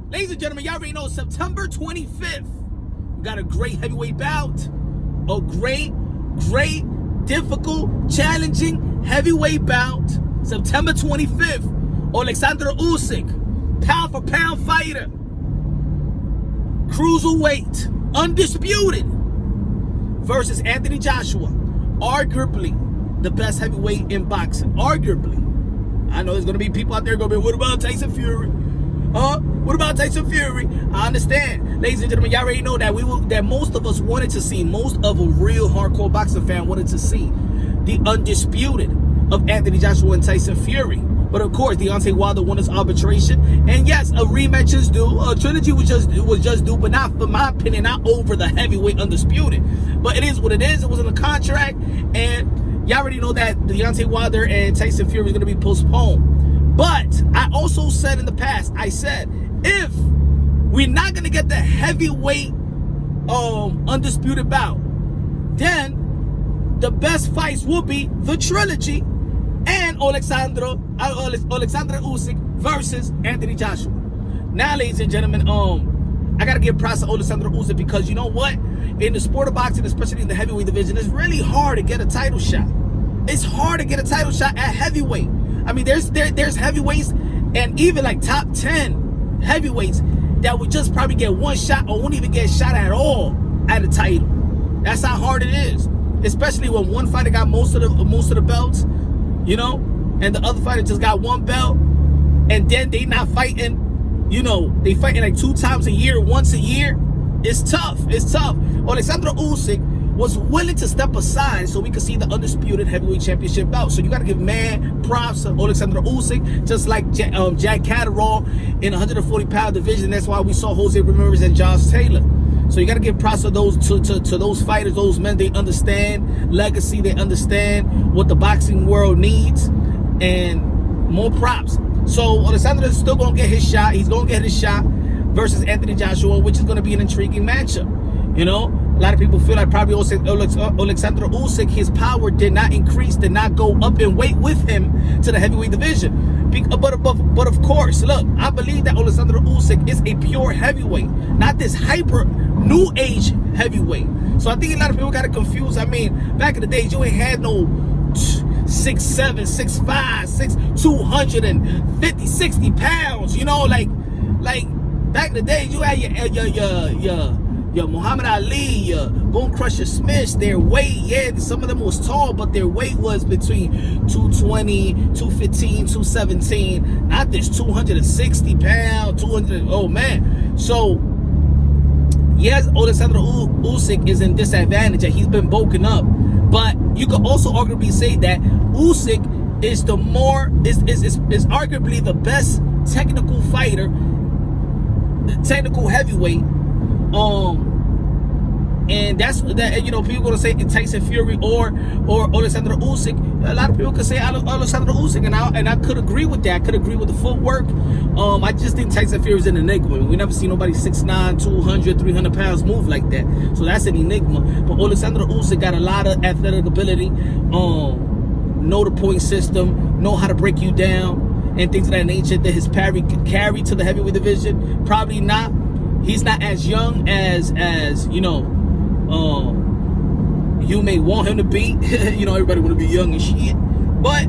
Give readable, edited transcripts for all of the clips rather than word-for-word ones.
Ladies and gentlemen, y'all already know September 25th, we got a great heavyweight bout. A great, difficult, challenging heavyweight bout. September 25th, Oleksandr Usyk, pound for pound fighter, cruiserweight, undisputed, versus Anthony Joshua, arguably the best heavyweight in boxing. Arguably. I know there's going to be people out there going to be, what about Tyson Fury? What about Tyson Fury? I understand. Ladies and gentlemen, y'all already know that that most of us wanted to see, most of a real hardcore boxing fan wanted to see the undisputed of Anthony Joshua and Tyson Fury. But of course, Deontay Wilder won his arbitration. And yes, a rematch is due. A trilogy was just due, but not, for my opinion, not over the heavyweight undisputed. But it is what it is. It was in the contract. And y'all already know that Deontay Wilder and Tyson Fury is going to be postponed. But I also said in the past, I said, if we're not going to get the heavyweight undisputed bout, then the best fights will be the trilogy and Oleksandr Usyk versus Anthony Joshua. Now, ladies and gentlemen, I got to give props to Oleksandr Usyk, because you know what? In the sport of boxing, especially in the heavyweight division, it's really hard to get a title shot. It's hard to get a title shot at heavyweight. I mean, there's heavyweights and even like top 10 heavyweights that would just probably get one shot or won't even get shot at all at a title. That's how hard it is, especially when one fighter got most of the belts, you know, and the other fighter just got one belt, and then they not fighting, you know, they fighting like 2 times a year, once a year. It's tough. It's tough. Oleksandr Usyk was willing to step aside so we could see the undisputed heavyweight championship bout. So you got to give mad props to Oleksandr Usyk, just like Jack Catterall in the 140-pound division. That's why we saw Jose Ramirez and Josh Taylor. So you got to give props to those to those fighters, those men. They understand legacy. They understand what the boxing world needs, and more props. So Oleksandr is still gonna get his shot. He's gonna get his shot versus Anthony Joshua, which is gonna be an intriguing matchup. You know, a lot of people feel like probably Oleksandr Usyk, his power did not increase, did not go up in weight with him to the heavyweight division. But of course, look, I believe that Oleksandr Usyk is a pure heavyweight, not this hyper new age heavyweight. So I think a lot of people got it confused. I mean, back in the days, you ain't had no 6'7", 6'5", 250, 60 pounds. You know, like back in the days, you had your Muhammad Ali, your Bone Crusher Smiths. Their weight, yeah, some of them was tall, but their weight was between 220, 215, 217. Not this 260 pound, 200. Oh man. So yes, Oleksandr Usyk is in disadvantage, and he's been bulking up. But you could also arguably say that Usyk is is arguably the best technical fighter, technical heavyweight. And that's that. You know, people gonna say Tyson Fury or Oleksandr Usyk. A lot of people could say Oleksandr Usyk, and I could agree with that. I could agree with the footwork. I just think Tyson Fury is an enigma. We never see nobody 6'9", 200, 300 pounds move like that. So that's an enigma. But Oleksandr Usyk got a lot of athletic ability. Know the point system, know how to break you down, and things of that nature. That his parry could carry to the heavyweight division. Probably not. He's not as young as you know, you may want him to be. You know, everybody want to be young and shit. But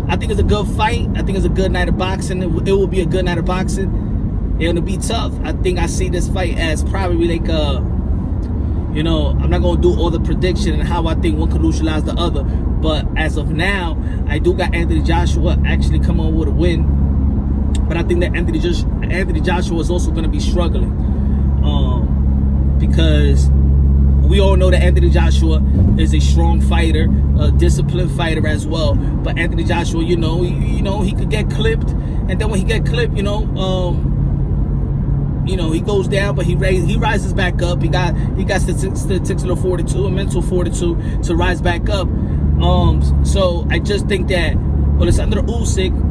I think it's a good fight. I think it's a good night of boxing. It will be a good night of boxing. It'll be tough. I think I see this fight as probably like you know, I'm not gonna do all the prediction and how I think one could neutralize the other. But as of now, I do got Anthony Joshua actually come on with a win. But I think that Anthony Joshua is also going to be struggling, because we all know that Anthony Joshua is a strong fighter, a disciplined fighter as well. But Anthony Joshua, you know, he could get clipped, and then when he get clipped, you know, he goes down, but he rises back up. He got statistical fortitude, a mental fortitude to rise back up. So I just think that Oleksandr Usyk,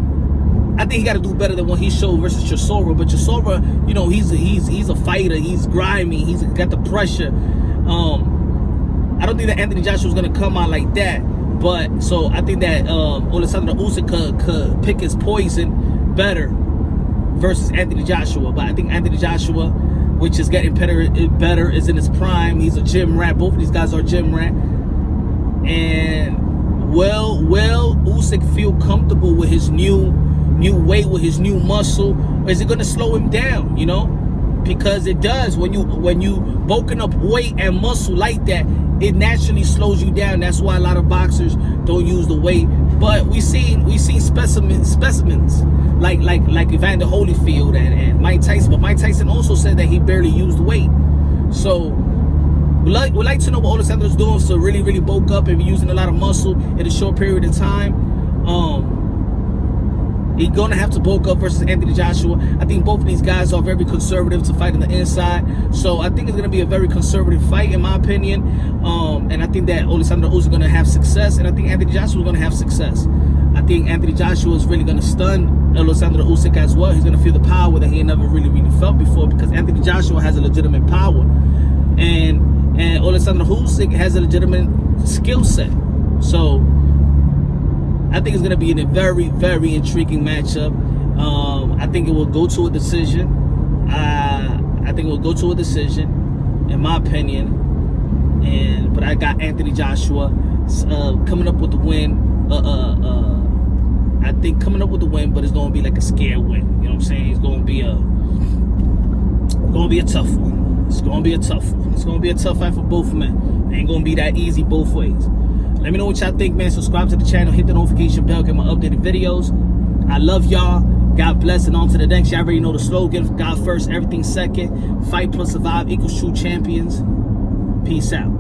I think he got to do better than what he showed versus Chisora. But Chisora, you know, he's a fighter. He's grimy. He's got the pressure. I don't think that Anthony Joshua's gonna come out like that. But so I think that Oleksandr Usyk could pick his poison better versus Anthony Joshua. But I think Anthony Joshua, which is getting better, is in his prime. He's a gym rat. Both of these guys are gym rat. And will Usyk feel comfortable with his new weight, with his new muscle, or is it going to slow him down? You know, because it does when you bulking up weight and muscle like that, it naturally slows you down. That's why a lot of boxers don't use the weight. But we seen specimens like Evander Holyfield and Mike Tyson. But Mike Tyson also said that he barely used weight. So we'd like to know what Oleksandr's doing to really bulk up and be using a lot of muscle in a short period of time. He's going to have to bulk up versus Anthony Joshua. I think both of these guys are very conservative to fight on the inside. So I think it's going to be a very conservative fight, in my opinion. And I think that Oleksandr Usyk is going to have success. And I think Anthony Joshua is going to have success. I think Anthony Joshua is really going to stun Oleksandr Usyk as well. He's going to feel the power that he never really felt before, because Anthony Joshua has a legitimate power. And Oleksandr Usyk has a legitimate skill set. So I think it's going to be a very intriguing matchup. I think it will go to a decision. I think it will go to a decision, in my opinion. But I got Anthony Joshua coming up with the win. I think coming up with the win, but it's going to be like a scare win. You know what I'm saying? It's going to be a tough one. It's going to be a tough one. It's going to be a tough fight for both men. It ain't going to be that easy both ways. Let me know what y'all think, man. Subscribe to the channel, hit the notification bell, get my updated videos. I love y'all. God bless, and on to the next. Y'all already know the slogan: God first, everything second. Fight plus survive equals true champions. Peace out.